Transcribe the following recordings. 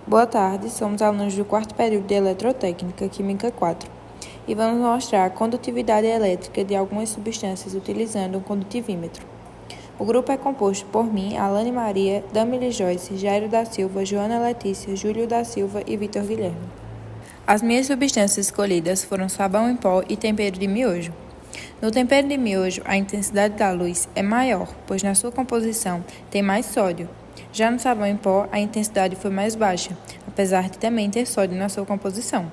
Boa tarde, somos alunos do quarto período de Eletrotécnica, Química 4, e vamos mostrar a condutividade elétrica de algumas substâncias utilizando um condutivímetro. O grupo é composto por mim, Alane Maria, Damile Joyce, Jairo da Silva, Joana Letícia, Júlio da Silva e Vitor Guilherme. As minhas substâncias escolhidas foram sabão em pó e tempero de miojo. No tempero de miojo, a intensidade da luz é maior, pois na sua composição tem mais sódio. Já no sabão em pó, a intensidade foi mais baixa, apesar de também ter sódio na sua composição.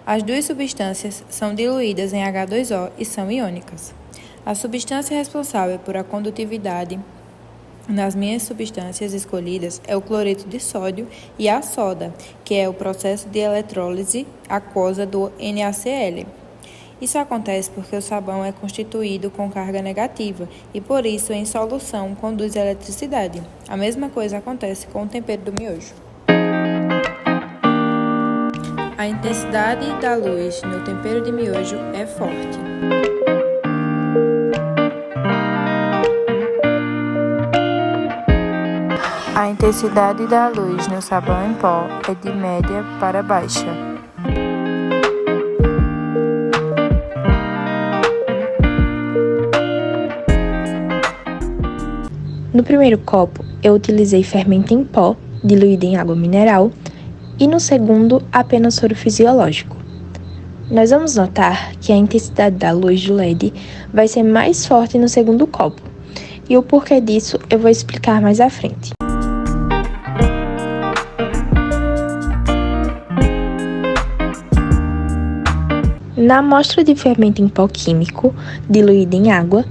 As duas substâncias são diluídas em H2O e são iônicas. A substância responsável por a condutividade nas minhas substâncias escolhidas é o cloreto de sódio e a soda, que é o processo de eletrólise aquosa do NaCl. Isso acontece porque o sabão é constituído com carga negativa e, por isso, em solução, conduz eletricidade. A mesma coisa acontece com o tempero do miojo. A intensidade da luz no tempero de miojo é forte. A intensidade da luz no sabão em pó é de média para baixa. No primeiro copo, eu utilizei fermento em pó, diluído em água mineral, e no segundo, apenas soro fisiológico. Nós vamos notar que a intensidade da luz do LED vai ser mais forte no segundo copo, e o porquê disso eu vou explicar mais à frente. Na amostra de fermento em pó químico, diluído em água,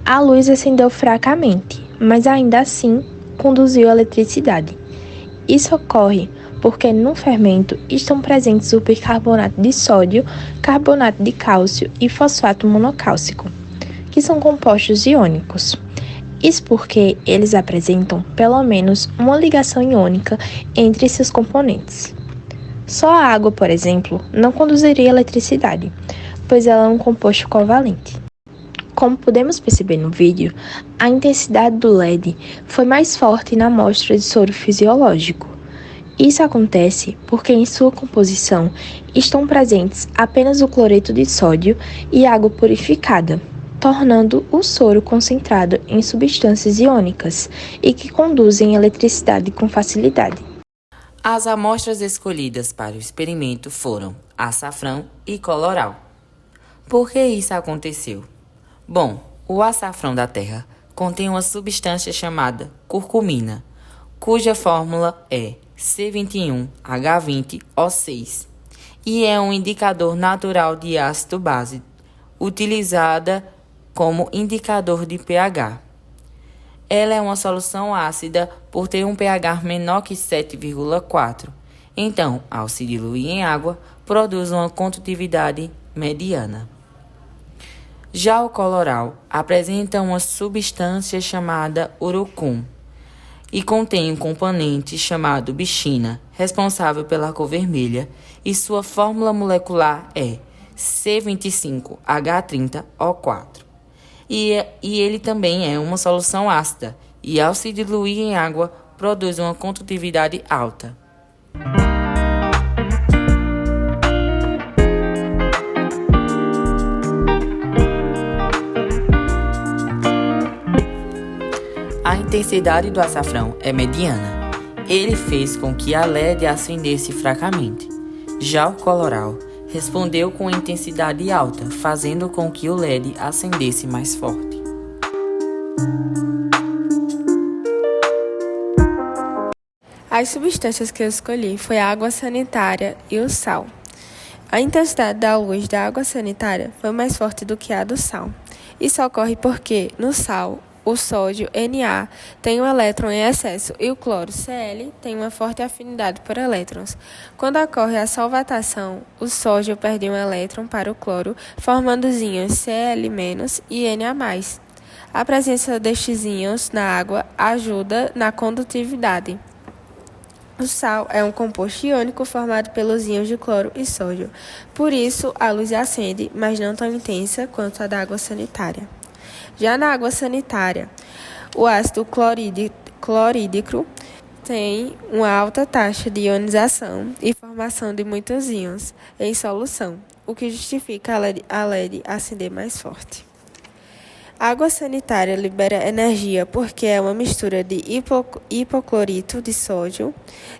a luz acendeu fracamente, mas ainda assim conduziu a eletricidade. Isso ocorre porque no fermento estão presentes o bicarbonato de sódio, carbonato de cálcio e fosfato monocálcico, que são compostos iônicos. Isso porque eles apresentam pelo menos uma ligação iônica entre seus componentes. Só a água, por exemplo, não conduziria eletricidade, pois ela é um composto covalente. Como podemos perceber no vídeo, a intensidade do LED foi mais forte na amostra de soro fisiológico. Isso acontece porque em sua composição estão presentes apenas o cloreto de sódio e água purificada, tornando o soro concentrado em substâncias iônicas e que conduzem eletricidade com facilidade. As amostras escolhidas para o experimento foram açafrão e coloral. Por que isso aconteceu? Bom, o açafrão da terra contém uma substância chamada curcumina, cuja fórmula é C21H20O6 e é um indicador natural de ácido base, utilizada como indicador de pH. Ela é uma solução ácida por ter um pH menor que 7,4. Então, ao se diluir em água, produz uma condutividade mediana. Já o coloral apresenta uma substância chamada urucum e contém um componente chamado bichina, responsável pela cor vermelha, e sua fórmula molecular é C25H30O4. E ele também é uma solução ácida e, ao se diluir em água, produz uma condutividade alta. A intensidade do açafrão é mediana. Ele fez com que a LED acendesse fracamente. Já o coloral respondeu com intensidade alta, fazendo com que o LED acendesse mais forte. As substâncias que eu escolhi foi a água sanitária e o sal. A intensidade da luz da água sanitária foi mais forte do que a do sal. Isso ocorre porque, no sal, o sódio Na tem um elétron em excesso e o cloro Cl tem uma forte afinidade por elétrons. Quando ocorre a solvatação, o sódio perde um elétron para o cloro, formando os íons Cl- e Na+. A presença destes íons na água ajuda na condutividade. O sal é um composto iônico formado pelos íons de cloro e sódio. Por isso, a luz acende, mas não tão intensa quanto a da água sanitária. Já na água sanitária, o ácido clorídrico tem uma alta taxa de ionização e formação de muitos íons em solução, o que justifica a LED acender mais forte. A água sanitária libera energia porque é uma mistura de hipoclorito de sódio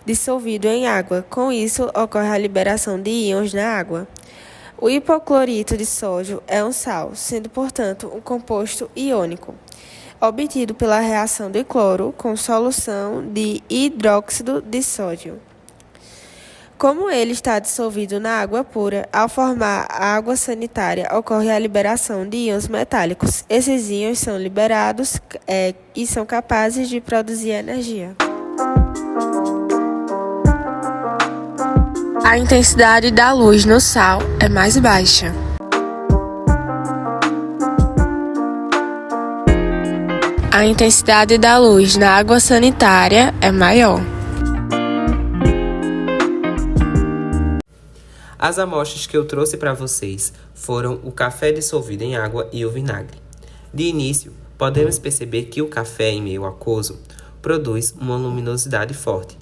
dissolvido em água. Com isso, ocorre a liberação de íons na água. O hipoclorito de sódio é um sal, sendo, portanto, um composto iônico, obtido pela reação de cloro com solução de hidróxido de sódio. Como ele está dissolvido na água pura, ao formar a água sanitária, ocorre a liberação de íons metálicos. Esses íons são liberados e são capazes de produzir energia. A intensidade da luz no sal é mais baixa. A intensidade da luz na água sanitária é maior. As amostras que eu trouxe para vocês foram o café dissolvido em água e o vinagre. De início, podemos perceber que o café em meio aquoso produz uma luminosidade forte.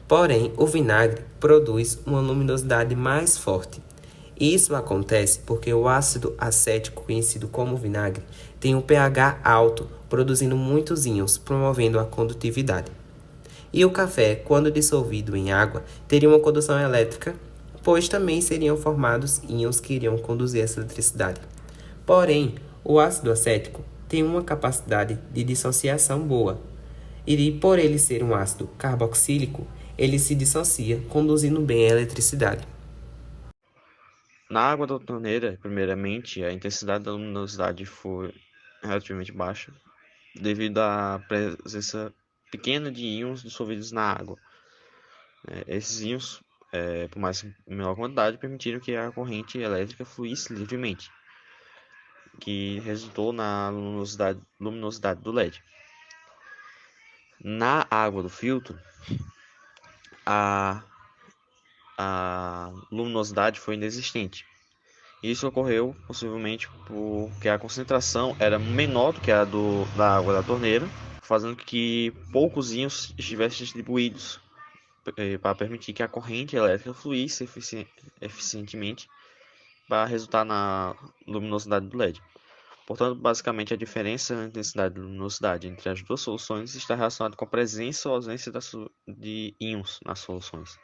Porém, o vinagre produz uma luminosidade mais forte. Isso acontece porque o ácido acético, conhecido como vinagre, tem um pH alto, produzindo muitos íons, promovendo a condutividade. E o café, quando dissolvido em água, teria uma condução elétrica, pois também seriam formados íons que iriam conduzir essa eletricidade. Porém, o ácido acético tem uma capacidade de dissociação boa, e por ele ser um ácido carboxílico, ele se dissocia, conduzindo bem a eletricidade. Na água da torneira, primeiramente, a intensidade da luminosidade foi relativamente baixa, devido à presença pequena de íons dissolvidos na água. Esses íons, por mais menor quantidade, permitiram que a corrente elétrica fluísse livremente, que resultou na luminosidade do LED. Na água do filtro, a luminosidade foi inexistente. Isso ocorreu possivelmente porque a concentração era menor do que a da água da torneira, fazendo com que poucos íons estivessem distribuídos para permitir que a corrente elétrica fluísse eficientemente para resultar na luminosidade do LED. Portanto, basicamente, a diferença na intensidade de luminosidade entre as duas soluções está relacionada com a presença ou ausência de íons nas soluções.